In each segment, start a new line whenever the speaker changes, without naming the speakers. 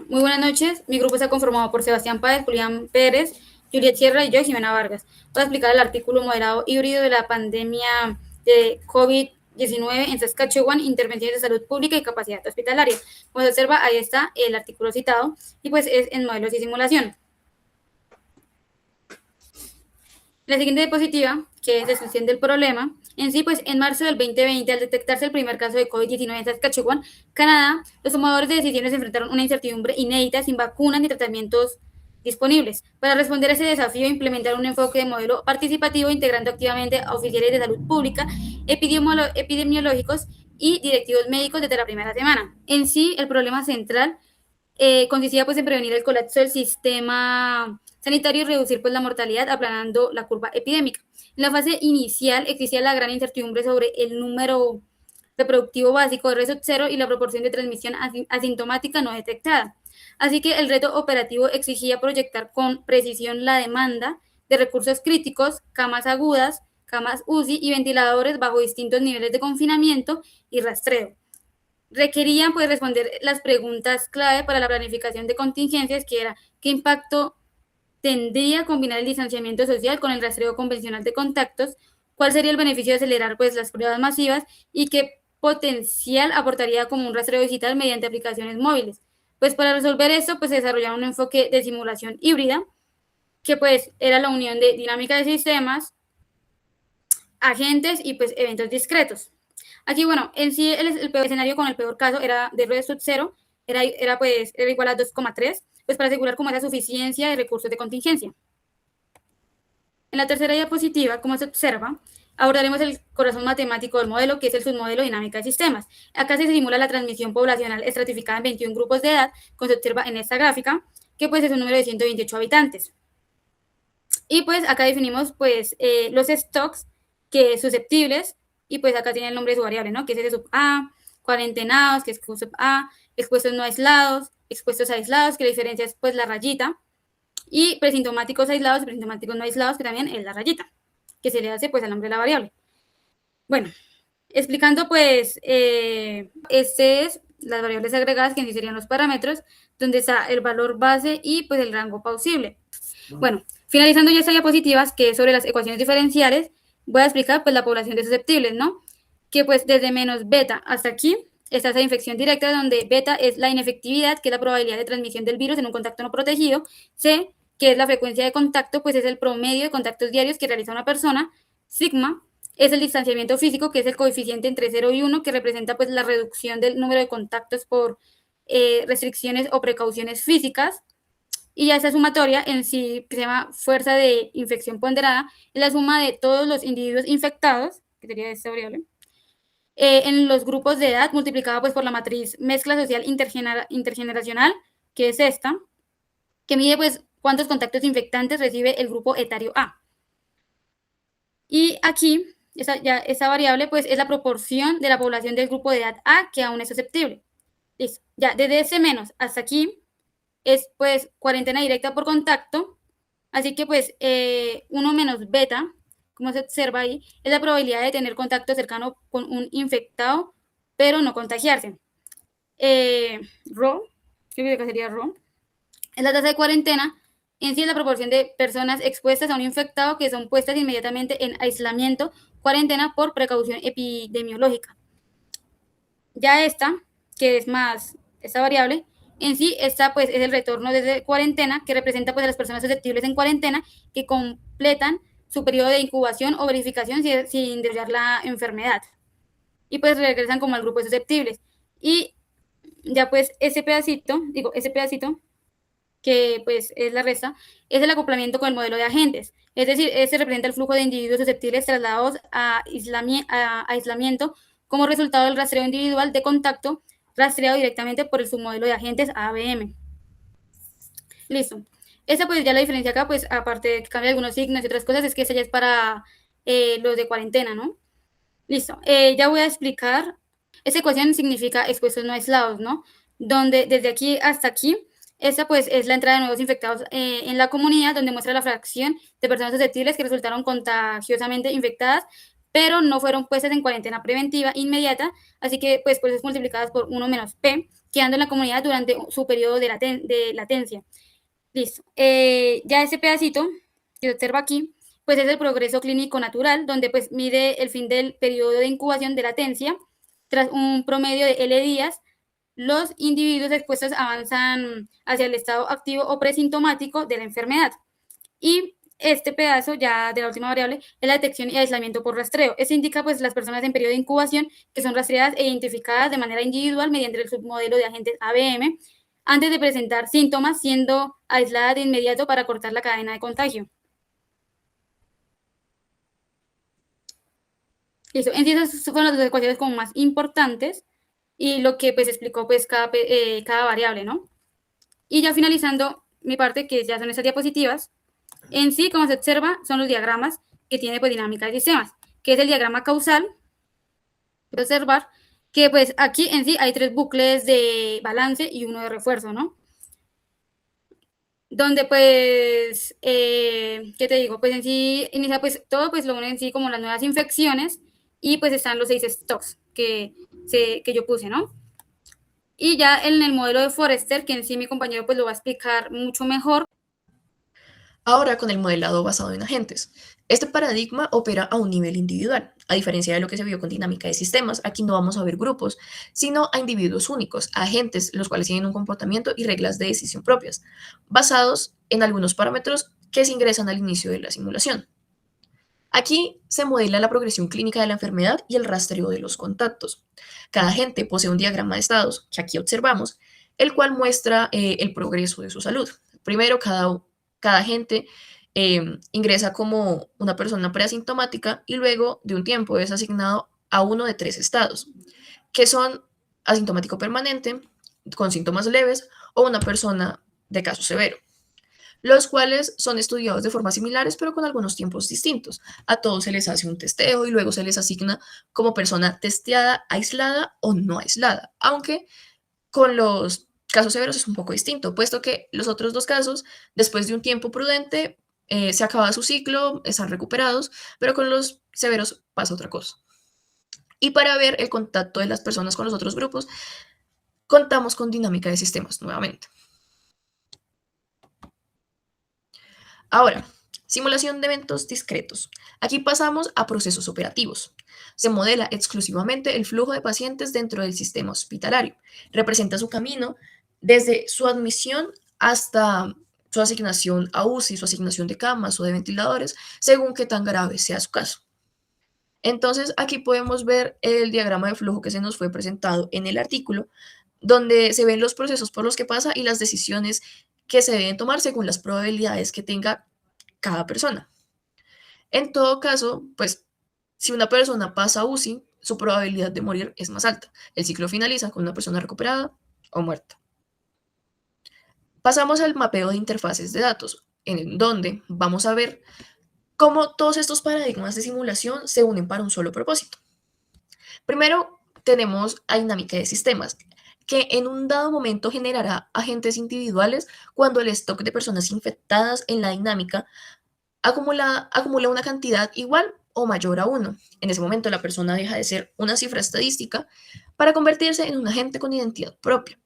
muy buenas noches. Mi grupo está conformado por Sebastián Páez, Julián Pérez, Juliet Sierra y yo, Jimena Vargas. Voy a explicar el artículo moderado híbrido de la pandemia de COVID-19 en Saskatchewan, intervenciones de salud pública y capacidad hospitalaria. Como se observa, ahí está el artículo citado y pues es en modelos y simulación. La siguiente diapositiva, que es descripción del problema, en sí, pues en marzo del 2020, al detectarse el primer caso de COVID-19 en Saskatchewan, Canadá, los tomadores de decisiones enfrentaron una incertidumbre inédita sin vacunas ni tratamientos disponibles. Para responder a ese desafío, implementaron un enfoque de modelo participativo integrando activamente a oficiales de salud pública, epidemiológicos y directivos médicos desde la primera semana. En sí, el problema central consistía pues en prevenir el colapso del sistema sanitario y reducir pues la mortalidad aplanando la curva epidémica. En la fase inicial existía la gran incertidumbre sobre el número reproductivo básico de R0 y la proporción de transmisión asintomática no detectada. Así que el reto operativo exigía proyectar con precisión la demanda de recursos críticos, camas agudas, camas UCI y ventiladores bajo distintos niveles de confinamiento y rastreo. Requerían pues responder las preguntas clave para la planificación de contingencias, que era qué impacto tendría combinar el distanciamiento social con el rastreo convencional de contactos, cuál sería el beneficio de acelerar pues las pruebas masivas y qué potencial aportaría como un rastreo digital mediante aplicaciones móviles. Pues para resolver esto pues se desarrollaron un enfoque de simulación híbrida, que pues era la unión de dinámica de sistemas, agentes y pues eventos discretos. Aquí, bueno, en sí el peor escenario con el peor caso era de R0, era igual a 2,3, pues para asegurar como esa suficiencia de recursos de contingencia. En la tercera diapositiva, como se observa, abordaremos el corazón matemático del modelo, que es el submodelo dinámica de sistemas. Acá se simula la transmisión poblacional estratificada en 21 grupos de edad, como se observa en esta gráfica, que pues es un número de 128 habitantes. Y pues acá definimos pues los stocks que es susceptibles, y pues acá tiene el nombre de su variable, ¿no? Que es ese sub A, cuarentenados, que es sub A, expuestos no aislados, expuestos aislados, que la diferencia es pues la rayita, y presintomáticos aislados y presintomáticos no aislados, que también es la rayita, que se le hace pues el nombre de la variable. Bueno, explicando pues, este es las variables agregadas, que en sí serían los parámetros, donde está el valor base y pues el rango plausible. Bueno, finalizando ya estas diapositivas, que es sobre las ecuaciones diferenciales, voy a explicar pues la población de susceptibles, ¿no? Que pues desde menos beta hasta aquí está esa infección directa, donde beta es la inefectividad, que es la probabilidad de transmisión del virus en un contacto no protegido, C, que es la frecuencia de contacto, pues es el promedio de contactos diarios que realiza una persona, sigma es el distanciamiento físico, que es el coeficiente entre 0 y 1, que representa pues la reducción del número de contactos por restricciones o precauciones físicas. Y ya esa sumatoria en sí, que se llama fuerza de infección ponderada, es la suma de todos los individuos infectados, que sería esta variable, en los grupos de edad, multiplicada pues por la matriz mezcla social intergeneracional, que es esta, que mide pues cuántos contactos infectantes recibe el grupo etario A. Y aquí, esa variable pues es la proporción de la población del grupo de edad A que aún es susceptible. Listo. Ya, desde ese menos hasta aquí es pues cuarentena directa por contacto, así que pues 1 menos beta, como se observa ahí, es la probabilidad de tener contacto cercano con un infectado, pero no contagiarse. Rho, ¿qué sería Rho? Es la tasa de cuarentena, en sí es la proporción de personas expuestas a un infectado que son puestas inmediatamente en aislamiento, cuarentena por precaución epidemiológica. Ya esta, que es más esta variable, en sí, esta pues es el retorno desde cuarentena, que representa pues a las personas susceptibles en cuarentena que completan su periodo de incubación o verificación sin desarrollar la enfermedad. Y pues regresan como al grupo de susceptibles. Y ya pues ese pedacito, que pues es la resta, es el acoplamiento con el modelo de agentes. Es decir, ese representa el flujo de individuos susceptibles trasladados a aislamiento como resultado del rastreo individual de contacto rastreado directamente por el submodelo de agentes ABM. Listo. Esa pues ya la diferencia acá, pues aparte de que cambia algunos signos y otras cosas, es que esa ya es para los de cuarentena, ¿no? Listo. Ya voy a explicar. Esa ecuación significa expuestos no aislados, ¿no? Donde desde aquí hasta aquí, esta pues es la entrada de nuevos infectados en la comunidad, donde muestra la fracción de personas susceptibles que resultaron contagiosamente infectadas, pero no fueron puestas en cuarentena preventiva inmediata, así que pues por eso es multiplicadas por 1 menos P, quedando en la comunidad durante su periodo de latencia. Listo. Ya ese pedacito que observa aquí, pues es el progreso clínico natural, donde pues mide el fin del periodo de incubación de latencia. Tras un promedio de L días, los individuos expuestos avanzan hacia el estado activo o presintomático de la enfermedad. Y este pedazo ya de la última variable es la detección y aislamiento por rastreo. Eso indica pues las personas en periodo de incubación que son rastreadas e identificadas de manera individual mediante el submodelo de agentes ABM antes de presentar síntomas, siendo aisladas de inmediato para cortar la cadena de contagio. Listo. En sí, esas fueron las ecuaciones como más importantes y lo que pues explicó pues cada variable, ¿no? Y ya finalizando mi parte, que ya son estas diapositivas, en sí, como se observa, son los diagramas que tiene pues dinámica de sistemas, que es el diagrama causal, de observar que pues aquí en sí hay 3 bucles de balance y uno de refuerzo, ¿no? Donde pues, ¿qué te digo? Pues en sí inicia pues todo, pues lo une en sí como las nuevas infecciones y pues están los 6 stocks que yo puse, ¿no? Y ya en el modelo de Forrester, que en sí mi compañero pues lo va a explicar mucho mejor.
Ahora con el modelado basado en agentes. Este paradigma opera a un nivel individual. A diferencia de lo que se vio con dinámica de sistemas, aquí no vamos a ver grupos, sino a individuos únicos, a agentes, los cuales tienen un comportamiento y reglas de decisión propias, basados en algunos parámetros que se ingresan al inicio de la simulación. Aquí se modela la progresión clínica de la enfermedad y el rastreo de los contactos. Cada agente posee un diagrama de estados, que aquí observamos, el cual muestra el progreso de su salud. Primero, cada agente ingresa como una persona preasintomática y luego de un tiempo es asignado a uno de 3 estados, que son asintomático permanente, con síntomas leves o una persona de caso severo, los cuales son estudiados de formas similares pero con algunos tiempos distintos. A todos se les hace un testeo y luego se les asigna como persona testeada, aislada o no aislada, aunque con los casos severos es un poco distinto, puesto que los otros 2 casos, después de un tiempo prudente, se acaba su ciclo, están recuperados, pero con los severos pasa otra cosa. Y para ver el contacto de las personas con los otros grupos, contamos con dinámica de sistemas nuevamente. Ahora, simulación de eventos discretos. Aquí pasamos a procesos operativos. Se modela exclusivamente el flujo de pacientes dentro del sistema hospitalario. Representa su camino desde su admisión hasta su asignación a UCI, su asignación de camas o de ventiladores, según qué tan grave sea su caso. Entonces, aquí podemos ver el diagrama de flujo que se nos fue presentado en el artículo, donde se ven los procesos por los que pasa y las decisiones que se deben tomar según las probabilidades que tenga cada persona. En todo caso, pues si una persona pasa a UCI, su probabilidad de morir es más alta. El ciclo finaliza con una persona recuperada o muerta. Pasamos al mapeo de interfaces de datos, en donde vamos a ver cómo todos estos paradigmas de simulación se unen para un solo propósito. Primero, tenemos a dinámica de sistemas, que en un dado momento generará agentes individuales cuando el stock de personas infectadas en la dinámica acumula una cantidad igual o mayor a 1. En ese momento la persona deja de ser una cifra estadística para convertirse en un agente con identidad propia.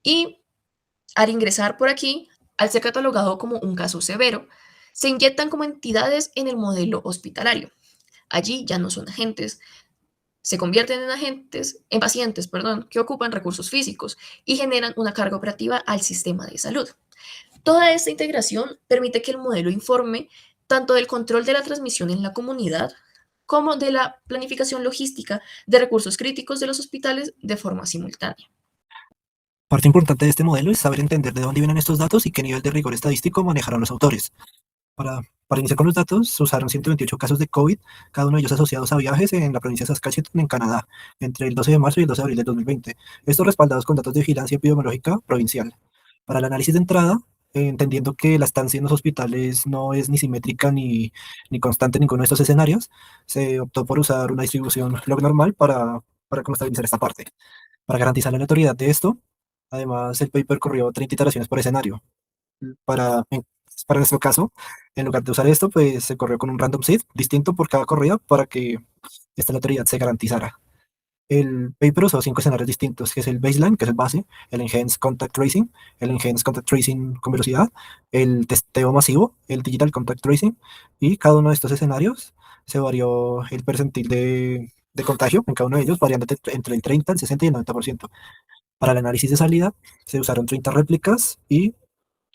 Y al ingresar por aquí, al ser catalogado como un caso severo, se inyectan como entidades en el modelo hospitalario. Allí ya no son agentes, se convierten en agentes, en pacientes, perdón, que ocupan recursos físicos y generan una carga operativa al sistema de salud. Toda esta integración permite que el modelo informe tanto del control de la transmisión en la comunidad como de la planificación logística de recursos críticos de los hospitales de forma simultánea.
Parte importante de este modelo es saber entender de dónde vienen estos datos y qué nivel de rigor estadístico manejaron los autores. Para iniciar con los datos, se usaron 128 casos de COVID, cada uno de ellos asociados a viajes en la provincia de Saskatchewan, en Canadá, entre el 12 de marzo y el 12 de abril del 2020. Estos respaldados con datos de vigilancia epidemiológica provincial. Para el análisis de entrada, entendiendo que la estancia en los hospitales no es ni simétrica ni constante en ninguno de estos escenarios, se optó por usar una distribución log normal para estabilizar esta parte. Para garantizar la aleatoriedad de esto, además, el paper corrió 30 iteraciones por escenario. Para, en- para nuestro caso, en lugar de usar esto, pues se corrió con un random seed distinto por cada corrida para que esta aleatoriedad se garantizara. El paper usó 5 escenarios distintos, que es el baseline, que es el base, el enhanced contact tracing, el enhanced contact tracing con velocidad, el testeo masivo, el digital contact tracing, y cada uno de estos escenarios se varió el percentil de contagio en cada uno de ellos, variando entre el 30, el 60 y el 90%. Para el análisis de salida se usaron 30 réplicas y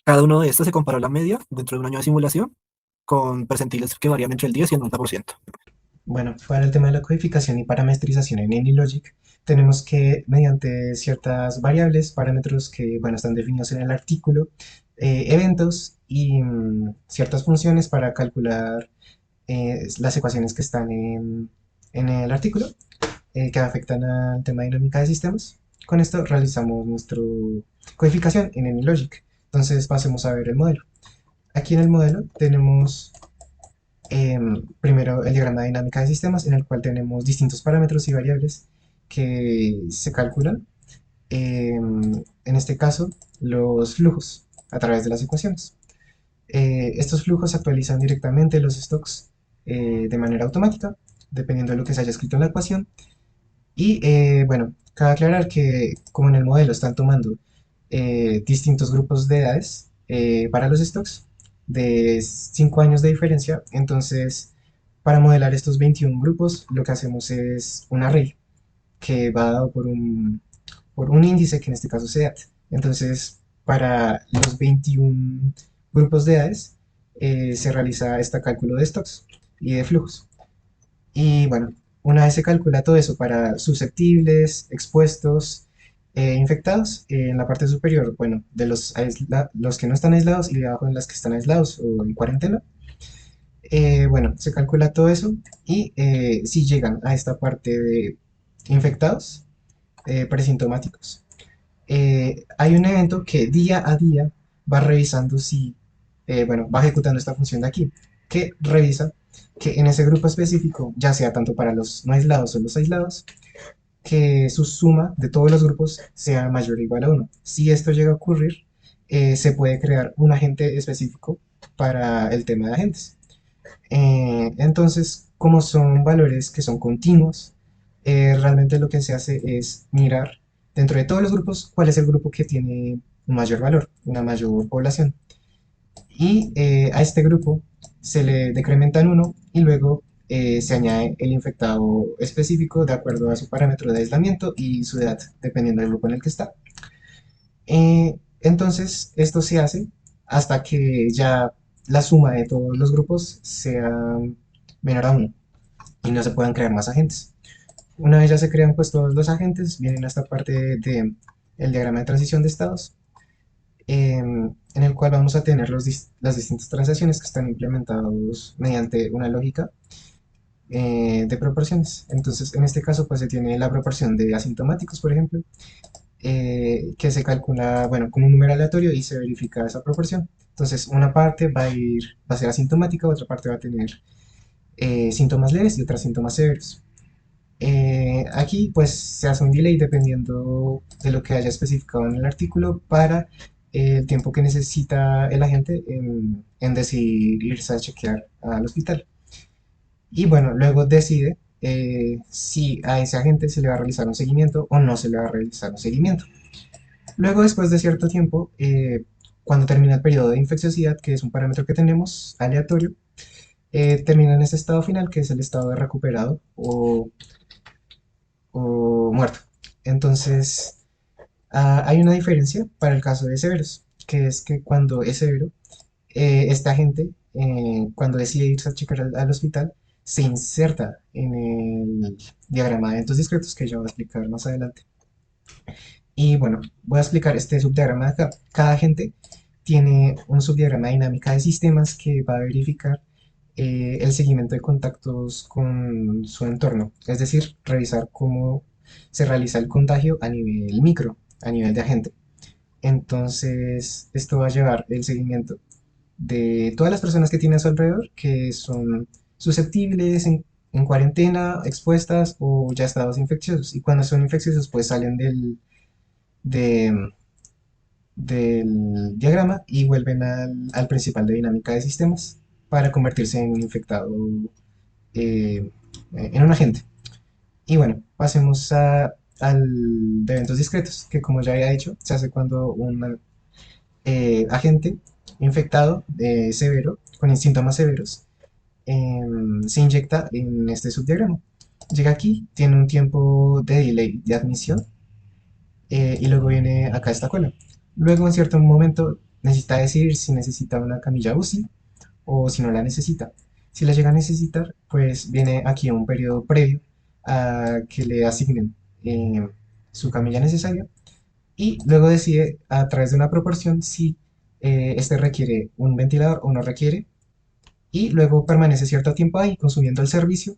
cada uno de estos se comparó la media dentro de un año de simulación con percentiles que varían entre el 10 y el 90%.
Bueno, para el tema de la codificación y parametrización en AnyLogic, tenemos que, mediante ciertas variables, parámetros que, bueno, están definidos en el artículo, eventos y ciertas funciones para calcular las ecuaciones que están en el artículo, que afectan al tema de dinámica de sistemas. Con esto realizamos nuestra codificación en AnyLogic. Entonces pasemos a ver el modelo. Aquí en el modelo tenemos primero el diagrama de dinámica de sistemas, en el cual tenemos distintos parámetros y variables que se calculan. En este caso, los flujos a través de las ecuaciones. Estos flujos actualizan directamente los stocks de manera automática, dependiendo de lo que se haya escrito en la ecuación. Y bueno, cabe aclarar que como en el modelo están tomando distintos grupos de edades para los stocks de 5 años de diferencia, entonces para modelar estos 21 grupos lo que hacemos es un array que va dado por un índice que en este caso es edad. Entonces para los 21 grupos de edades se realiza este cálculo de stocks y de flujos. Y bueno, una vez se calcula todo eso para susceptibles, expuestos, infectados, en la parte superior, bueno, de los que no están aislados y de abajo en las que están aislados o en cuarentena, bueno, se calcula todo eso y si llegan a esta parte de infectados, presintomáticos, hay un evento que día a día va revisando si, bueno, va ejecutando esta función de aquí, que revisa que en ese grupo específico, ya sea tanto para los no aislados o los aislados, que su suma de todos los grupos sea mayor o igual a 1. Si esto llega a ocurrir, se puede crear un agente específico para el tema de agentes. Entonces, como son valores que son continuos, realmente lo que se hace es mirar dentro de todos los grupos cuál es el grupo que tiene un mayor valor, una mayor población. Y a este grupo se le decrementa en 1 y luego se añade el infectado específico de acuerdo a su parámetro de aislamiento y su edad, dependiendo del grupo en el que está. Entonces, esto se hace hasta que ya la suma de todos los grupos sea menor a 1 y no se puedan crear más agentes. Una vez ya se crean pues todos los agentes, vienen a esta parte del diagrama de transición de estados, en el cual vamos a tener las distintas transacciones que están implementados mediante una lógica de proporciones. Entonces, en este caso, pues se tiene la proporción de asintomáticos, por ejemplo, que se calcula, bueno, con un número aleatorio y se verifica esa proporción. Entonces, una parte va a ser asintomática, otra parte va a tener síntomas leves y otras síntomas severos. Aquí pues se hace un delay dependiendo de lo que haya especificado en el artículo para el tiempo que necesita el agente en decidir irse a chequear al hospital. Y bueno, luego decide si a ese agente se le va a realizar un seguimiento o no se le va a realizar un seguimiento. Luego, después de cierto tiempo, cuando termina el periodo de infecciosidad, que es un parámetro que tenemos aleatorio, termina en ese estado final, que es el estado de recuperado o muerto. Entonces, hay una diferencia para el caso de severos, que es que cuando es severo, esta gente, cuando decide irse a checar al hospital, se inserta en el diagrama de eventos discretos que yo voy a explicar más adelante. Y bueno, voy a explicar este subdiagrama de acá. Cada agente tiene un subdiagrama de dinámica de sistemas que va a verificar el seguimiento de contactos con su entorno, es decir, revisar cómo se realiza el contagio a nivel micro, a nivel de agente. Entonces, esto va a llevar el seguimiento de todas las personas que tiene a su alrededor, que son susceptibles, en cuarentena, expuestas o ya estados infecciosos. Y cuando son infecciosos, pues salen de- del diagrama y vuelven al principal de dinámica de sistemas para convertirse en un infectado, en un agente. Y bueno, pasemos al de eventos discretos, que como ya había dicho, se hace cuando un agente infectado severo, con síntomas severos, se inyecta en este subdiagrama. Llega aquí, tiene un tiempo de delay de admisión y luego viene acá esta cola. Luego en cierto momento necesita decidir si necesita una camilla UCI o si no la necesita. Si la llega a necesitar, pues viene aquí un periodo previo a que le asignen su camilla necesaria y luego decide a través de una proporción si este requiere un ventilador o no requiere y luego permanece cierto tiempo ahí consumiendo el servicio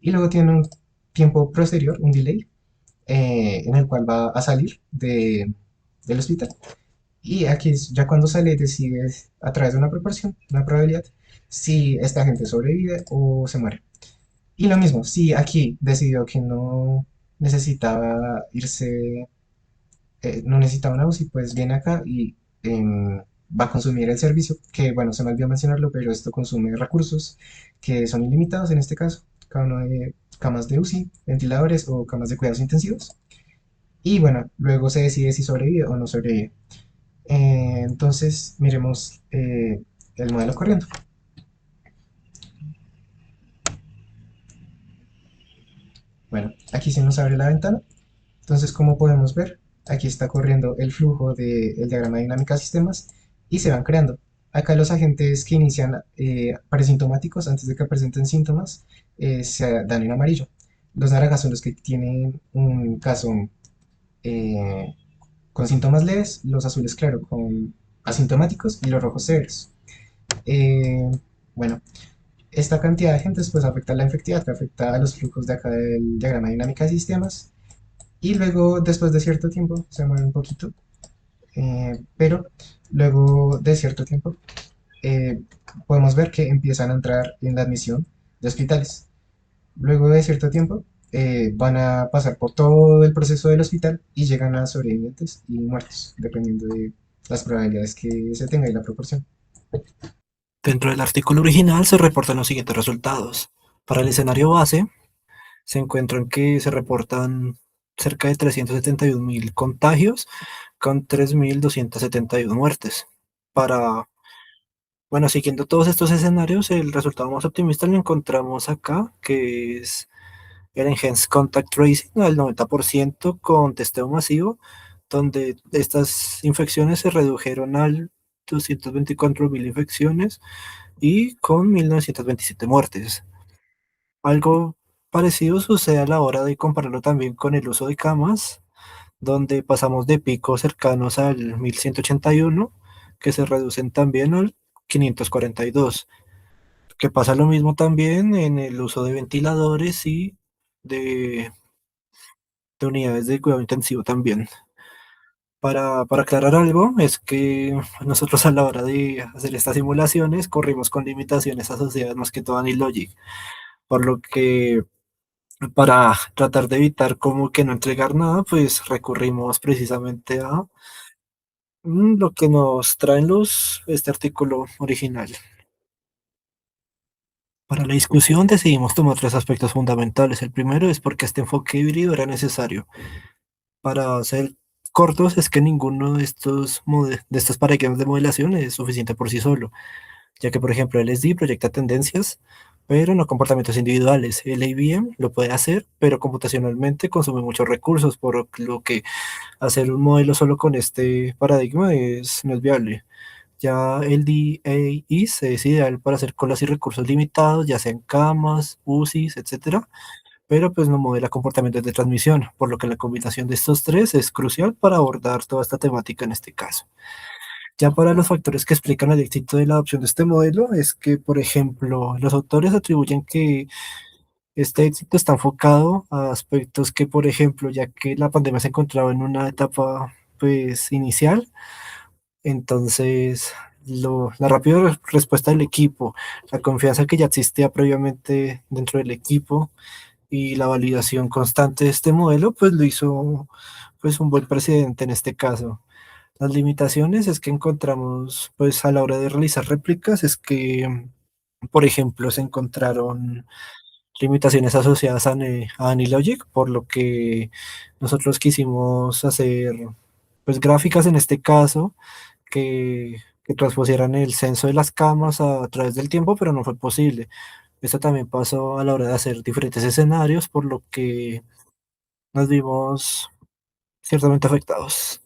y luego tiene un tiempo posterior, un delay, en el cual va a salir del hospital. Y aquí ya cuando sale decide a través de una proporción, una probabilidad, si esta gente sobrevive o se muere. Y lo mismo, si aquí decidió que no necesitaba irse, no necesitaba una UCI, pues viene acá y va a consumir el servicio, que bueno, se me olvidó mencionarlo, pero esto consume recursos que son ilimitados en este caso, cada uno de camas de UCI, ventiladores o camas de cuidados intensivos. Y bueno, luego se decide si sobrevive o no sobrevive. Entonces, miremos el modelo corriendo. Bueno, aquí se nos abre la ventana. Entonces, como podemos ver, aquí está corriendo el flujo del diagrama de dinámica de sistemas y se van creando. Acá los agentes que inician presintomáticos, antes de que presenten síntomas, se dan en amarillo. Los naranjas son los que tienen un caso eh, con síntomas leves, los azules, claro, con asintomáticos y los rojos severos. Eh, bueno, esta cantidad de agentes pues afecta la efectividad, que afecta a los flujos de acá del diagrama de dinámica de sistemas y luego después de cierto tiempo se mueve un poquito, pero luego de cierto tiempo eh, podemos ver que empiezan a entrar en la admisión de hospitales. Luego de cierto tiempo van a pasar por todo el proceso del hospital y llegan a sobrevivientes y muertos, dependiendo de las probabilidades que se tenga y la proporción.
Dentro del artículo original se reportan los siguientes resultados. Para el escenario base, se encuentran que se reportan cerca de 371.000 contagios con 3.271 muertes. Para, bueno, siguiendo todos estos escenarios, el resultado más optimista lo encontramos acá, que es el Enhanced Contact Tracing al 90% con testeo masivo, donde estas infecciones se redujeron al 224.000 infecciones y con 1.927 muertes. Algo parecido sucede a la hora de compararlo también con el uso de camas, donde pasamos de picos cercanos al 1.181, que se reducen también al 542, que pasa lo mismo también en el uso de ventiladores y de, de unidades de cuidado intensivo también. Para aclarar algo, es que nosotros a la hora de hacer estas simulaciones corrimos con limitaciones asociadas más que todo a Logic, por lo que para tratar de evitar como que no entregar nada, pues recurrimos precisamente a lo que nos traen este artículo original. Para la discusión decidimos tomar tres aspectos fundamentales. El primero es porque este enfoque híbrido era necesario. Para ser cortos, es que ninguno de estos paradigmas de modelación es suficiente por sí solo, ya que, por ejemplo, el SD proyecta tendencias, pero no comportamientos individuales. El IBM lo puede hacer, pero computacionalmente consume muchos recursos, por lo que hacer un modelo solo con este paradigma no es viable. Ya el DAIS es ideal para hacer colas y recursos limitados, ya sean camas, UCIs, etcétera, pero pues no modela comportamientos de transmisión, por lo que la combinación de estos tres es crucial para abordar toda esta temática en este caso. Ya para los factores que explican el éxito de la adopción de este modelo, es que, por ejemplo, los autores atribuyen que este éxito está enfocado a aspectos que, por ejemplo, ya que la pandemia se encontraba en una etapa pues inicial, entonces la rápida respuesta del equipo, la confianza que ya existía previamente dentro del equipo y la validación constante de este modelo, pues lo hizo pues un buen precedente en este caso. Las limitaciones es que encontramos, pues a la hora de realizar réplicas, es que, por ejemplo, se encontraron limitaciones asociadas a AnyLogic, por lo que nosotros quisimos hacer pues gráficas en este caso que transpusieran el censo de las camas a través del tiempo, pero no fue posible. Esto también pasó a la hora de hacer diferentes escenarios, por lo que nos vimos ciertamente afectados.